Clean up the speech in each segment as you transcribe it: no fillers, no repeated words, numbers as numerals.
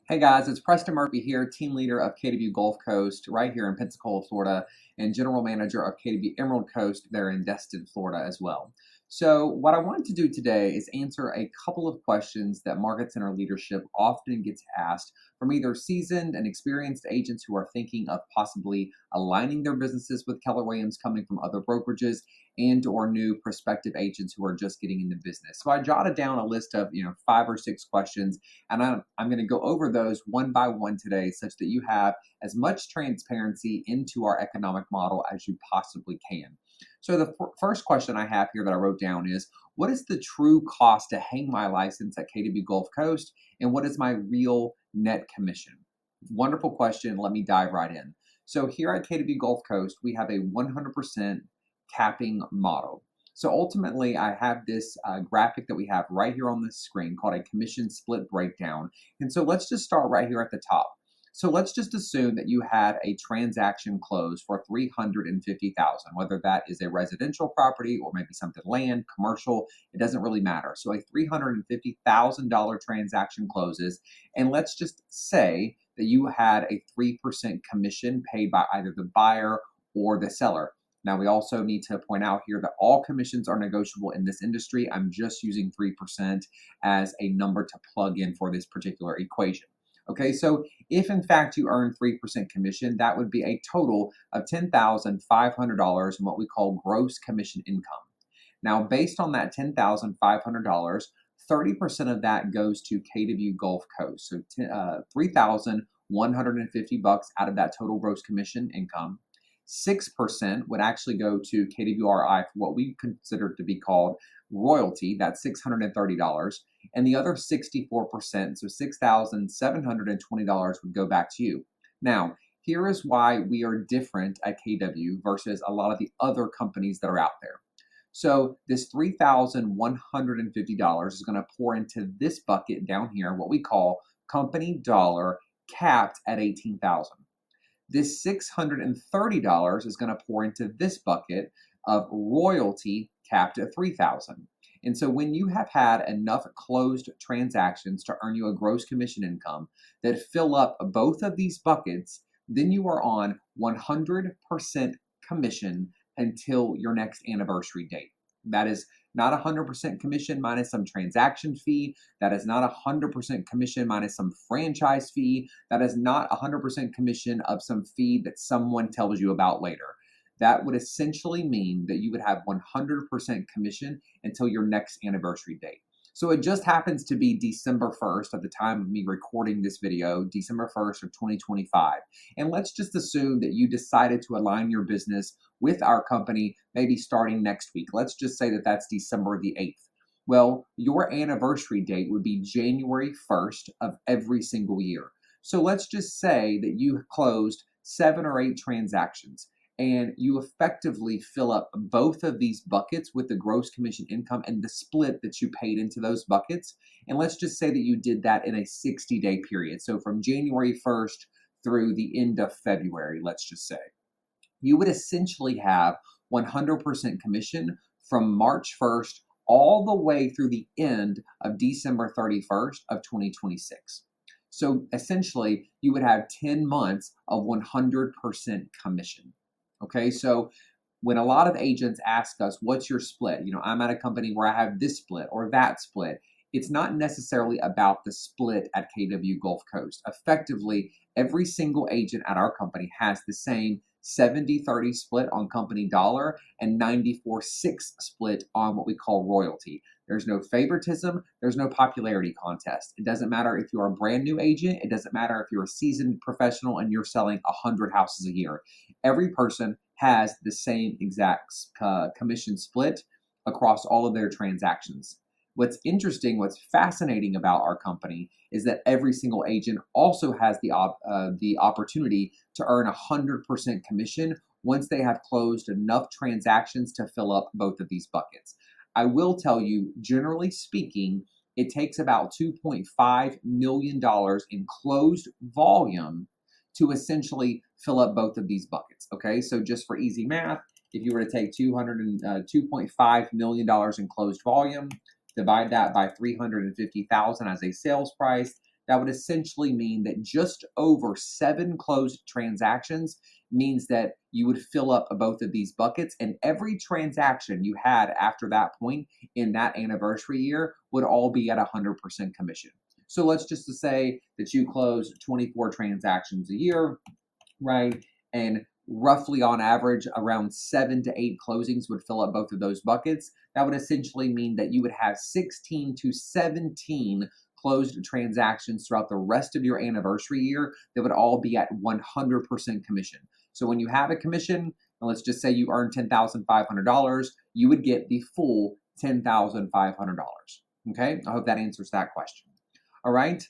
Hey guys, it's Preston Murphy here, team leader of KW Gulf Coast right here in Pensacola, Florida, and general manager of KW Emerald Coast there in Destin, Florida as well. So what I wanted to do today is answer a couple of questions that market center leadership often gets asked from either seasoned and experienced agents who are thinking of possibly aligning their businesses with Keller Williams coming from other brokerages and or new prospective agents who are just getting into business. So I jotted down a list of 5 or 6 questions, and I'm going to go over those one by one today such that you have as much transparency into our economic model as you possibly can. So the first question I have here that I wrote down is, what is the true cost to hang my license at KW Gulf Coast, and what is my real net commission? Wonderful question. Let me dive right in. So here at KW Gulf Coast, we have a 100% capping model. So ultimately, I have this graphic that we have right here on the screen called a commission split breakdown. And so let's just start right here at the top. So let's just assume that you had a transaction close for $350,000, whether that is a residential property or maybe something land, commercial, it doesn't really matter. So a $350,000 transaction closes, and let's just say that you had a 3% commission paid by either the buyer or the seller. Now, we also need to point out here that all commissions are negotiable in this industry. I'm just using 3% as a number to plug in for this particular equation. Okay, so if in fact you earn 3% commission, that would be a total of $10,500 in what we call gross commission income. Now, based on that $10,500, 30% of that goes to KW Gulf Coast. So $3,150 out of that total gross commission income. 6% would actually go to KWRI for what we consider to be called royalty, that's $630. And the other 64%, so $6,720 would go back to you. Now, here is why we are different at KW versus a lot of the other companies that are out there. So this $3,150 is going to pour into this bucket down here, what we call company dollar capped at $18,000. This $630 is going to pour into this bucket of royalty capped at $3,000. And so when you have had enough closed transactions to earn you a gross commission income that fill up both of these buckets, then you are on 100% commission until your next anniversary date. That is not 100% commission minus some transaction fee. That is not 100% commission minus some franchise fee. That is not 100% commission of some fee that someone tells you about later. That would essentially mean that you would have 100% commission until your next anniversary date. So it just happens to be December 1st at the time of me recording this video, December 1st of 2025. And let's just assume that you decided to align your business with our company, maybe starting next week. Let's just say that that's December the 8th. Well, your anniversary date would be January 1st of every single year. So let's just say that you closed 7 or 8 transactions, and you effectively fill up both of these buckets with the gross commission income and the split that you paid into those buckets. And let's just say that you did that in a 60-day period. So from January 1st through the end of February, let's just say. You would essentially have 100% commission from March 1st all the way through the end of December 31st of 2026. So essentially, you would have 10 months of 100% commission. Okay, so when a lot of agents ask us, what's your split? I'm at a company where I have this split or that split. It's not necessarily about the split at KW Gulf Coast. Effectively, every single agent at our company has the same 70-30 split on company dollar and 94-6 split on what we call royalty. There's no favoritism. There's no popularity contest. It doesn't matter if you're a brand new agent. It doesn't matter if you're a seasoned professional and you're selling 100 houses a year. Every person has the same exact commission split across all of their transactions. What's interesting, what's fascinating about our company is that every single agent also has the opportunity to earn 100% commission once they have closed enough transactions to fill up both of these buckets. I will tell you, generally speaking, it takes about $2.5 million in closed volume to essentially fill up both of these buckets. Okay, so just for easy math, if you were to take $2.5 million in closed volume, divide that by $350,000 as a sales price, that would essentially mean that just over 7 closed transactions means that you would fill up both of these buckets, and every transaction you had after that point in that anniversary year would all be at 100% commission. So let's just say that you close 24 transactions a year, right? And roughly on average, around 7 to 8 closings would fill up both of those buckets. That would essentially mean that you would have 16 to 17 closed transactions throughout the rest of your anniversary year that would all be at 100% commission. So when you have a commission, and let's just say you earn $10,500, you would get the full $10,500. Okay, I hope that answers that question. All right.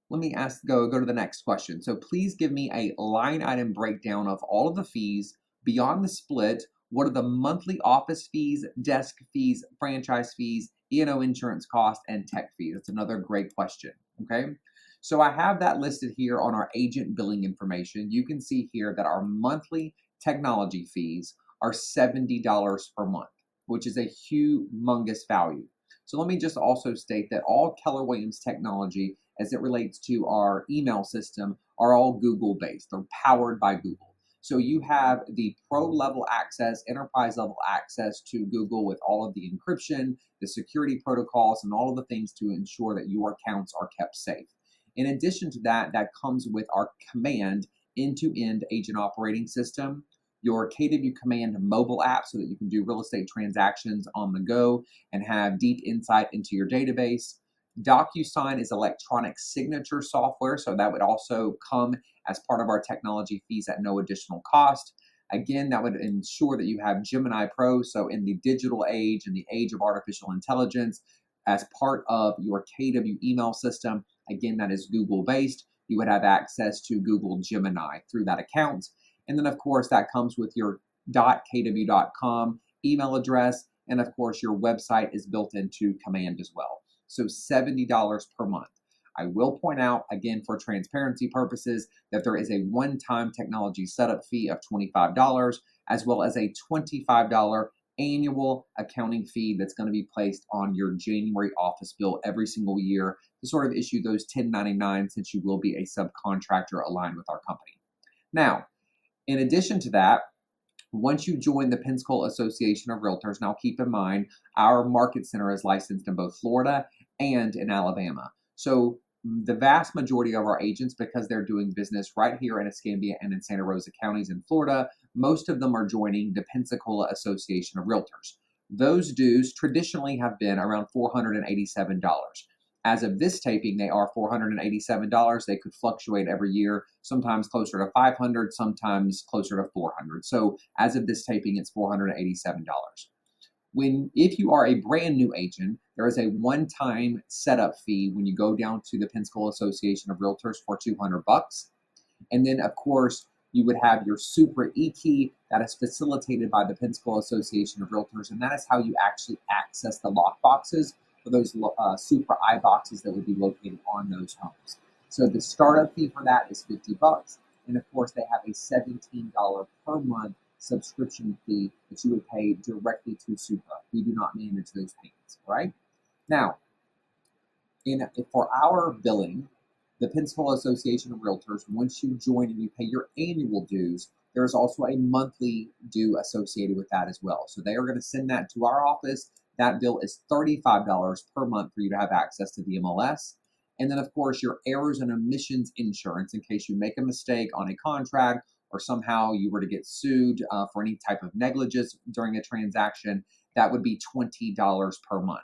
Let me go to the next question. So please give me a line item breakdown of all of the fees beyond the split. What are the monthly office fees, desk fees, franchise fees, E&O insurance costs, and tech fees? That's another great question. Okay. So I have that listed here on our agent billing information. You can see here that our monthly technology fees are $70 per month, which is a humongous value. So let me just also state that all Keller Williams technology, as it relates to our email system, are all Google based. They're powered by Google. So you have the pro level access, enterprise level access to Google with all of the encryption, the security protocols, and all of the things to ensure that your accounts are kept safe. In addition to that, that comes with our Command end-to-end agent operating system, your KW Command mobile app so that you can do real estate transactions on the go and have deep insight into your database. DocuSign is electronic signature software, so that would also come as part of our technology fees at no additional cost. Again, that would ensure that you have Gemini Pro, so in the digital age and the age of artificial intelligence, as part of your KW email system, again, that is Google-based, you would have access to Google Gemini through that account. And then, of course, that comes with your .kw.com email address, and of course, your website is built into Command as well. So $70 per month. I will point out, again, for transparency purposes, that there is a one-time technology setup fee of $25, as well as a $25 annual accounting fee that's going to be placed on your January office bill every single year to sort of issue those 1099, since you will be a subcontractor aligned with our company. Now, in addition to that, once you join the Pensacola Association of Realtors, now keep in mind, our market center is licensed in both Florida and in Alabama. So the vast majority of our agents, because they're doing business right here in Escambia and in Santa Rosa counties in Florida, most of them are joining the Pensacola Association of Realtors. Those dues traditionally have been around $487. As of this taping, they are $487. They could fluctuate every year, sometimes closer to $500, sometimes closer to $400. So as of this taping, it's $487. If you are a brand new agent, there is a one-time setup fee when you go down to the Pensacola Association of Realtors for $200. And then, of course, you would have your Super E-Key that is facilitated by the Pensacola Association of Realtors, and that is how you actually access the lock boxes for those Super I-boxes that would be located on those homes. So the startup fee for that is $50. And of course, they have a $17 per month subscription fee that you would pay directly to Super. We do not manage those payments, right? Now, for our billing, the Pensacola Association of Realtors, once you join and you pay your annual dues, there's also a monthly due associated with that as well. So they are going to send that to our office. That bill is $35 per month for you to have access to the MLS. And then, of course, your errors and omissions insurance in case you make a mistake on a contract or somehow you were to get sued for any type of negligence during a transaction, that would be $20 per month.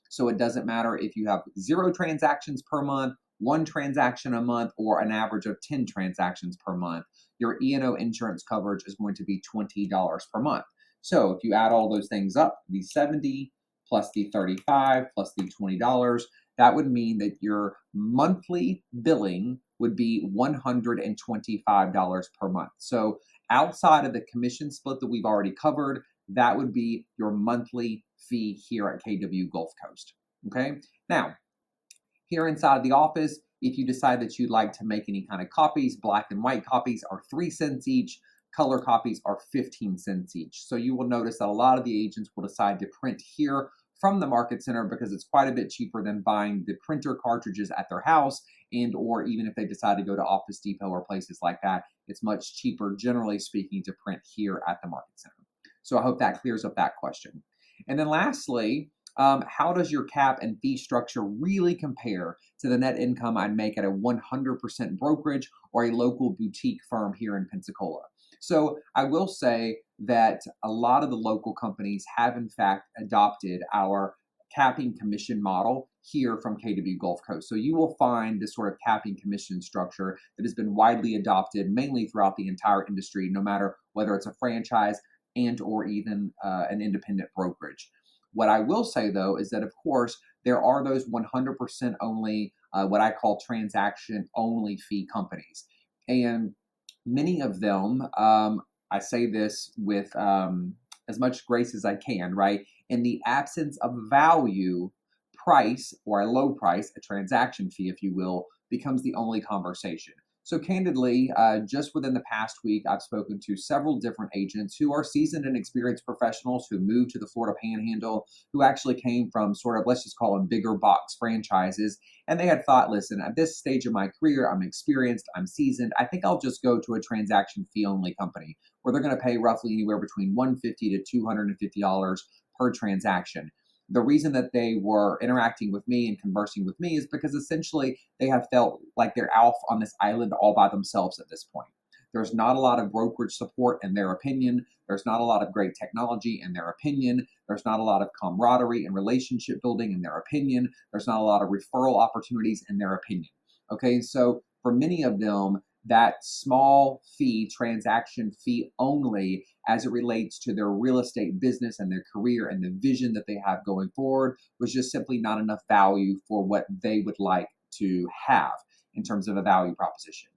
So it doesn't matter if you have 0 transactions per month, 1 transaction a month, or an average of 10 transactions per month. Your E&O insurance coverage is going to be $20 per month. So if you add all those things up, the 70 plus the 35 plus the $20, that would mean that your monthly billing would be $125 per month. So outside of the commission split that we've already covered, that would be your monthly fee here at KW Gulf Coast. Okay. Now, here inside the office, if you decide that you'd like to make any kind of copies, black and white copies are 3 cents each. Color copies are 15 cents each. So you will notice that a lot of the agents will decide to print here from the market center because it's quite a bit cheaper than buying the printer cartridges at their house, and or even if they decide to go to Office Depot or places like that, it's much cheaper, generally speaking, to print here at the market center. So I hope that clears up that question. And then lastly, how does your cap and fee structure really compare to the net income I'd make at a 100% brokerage or a local boutique firm here in Pensacola? So I will say that a lot of the local companies have in fact adopted our capping commission model here from KW Gulf Coast. So you will find this sort of capping commission structure that has been widely adopted mainly throughout the entire industry, no matter whether it's a franchise and or even an independent brokerage. What I will say, though, is that, of course, there are those 100% only, what I call transaction only fee companies. And many of them, I say this with as much grace as I can, right? In the absence of value, price or a low price, a transaction fee, if you will, becomes the only conversation. So candidly, just within the past week, I've spoken to several different agents who are seasoned and experienced professionals who moved to the Florida Panhandle, who actually came from sort of, let's just call them bigger box franchises. And they had thought, listen, at this stage of my career, I'm experienced, I'm seasoned. I think I'll just go to a transaction fee only company where they're going to pay roughly anywhere between $150 to $250 per transaction. The reason that they were interacting with me and conversing with me is because essentially they have felt like they're off on this island all by themselves at this point. There's not a lot of brokerage support in their opinion. There's not a lot of great technology in their opinion. There's not a lot of camaraderie and relationship building in their opinion. There's not a lot of referral opportunities in their opinion. Okay, so for many of them, that small fee, transaction fee only, as it relates to their real estate business and their career and the vision that they have going forward, was just simply not enough value for what they would like to have in terms of a value proposition.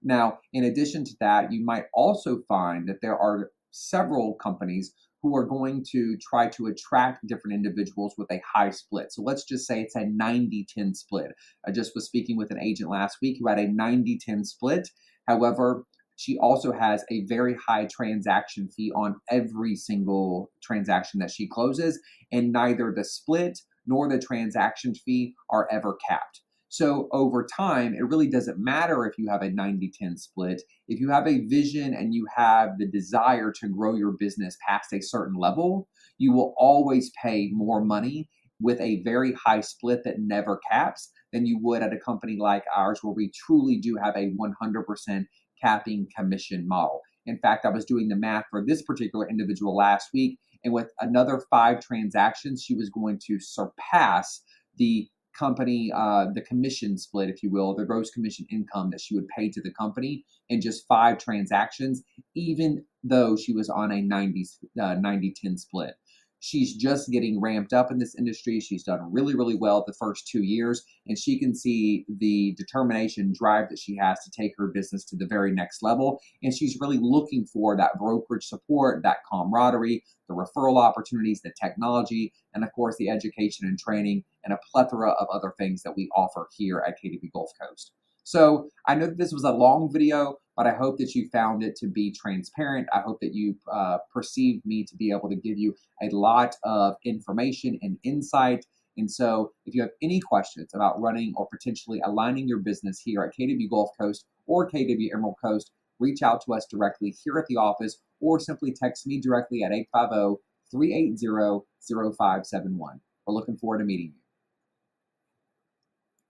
Now, in addition to that, you might also find that there are several companies who are going to try to attract different individuals with a high split. So let's just say it's a 90-10 split. I just was speaking with an agent last week who had a 90-10 split. However, she also has a very high transaction fee on every single transaction that she closes, and neither the split nor the transaction fee are ever capped. So over time, it really doesn't matter if you have a 90-10 split. If you have a vision and you have the desire to grow your business past a certain level, you will always pay more money with a very high split that never caps than you would at a company like ours, where we truly do have a 100% capping commission model. In fact, I was doing the math for this particular individual last week, and with another 5 transactions, she was going to surpass the company, the commission split, if you will, the gross commission income that she would pay to the company in just 5 transactions, even though she was on a 90-10 split. She's just getting ramped up in this industry. She's done really, really well the first 2 years, and she can see the determination, drive that she has to take her business to the very next level. And she's really looking for that brokerage support, that camaraderie, the referral opportunities, the technology, and of course, the education and training, and a plethora of other things that we offer here at KW Gulf Coast. So I know that this was a long video, but I hope that you found it to be transparent. I hope that you perceived me to be able to give you a lot of information and insight. And so if you have any questions about running or potentially aligning your business here at KW Gulf Coast or KW Emerald Coast, reach out to us directly here at the office, or simply text me directly at 850-380-0571. We're looking forward to meeting you.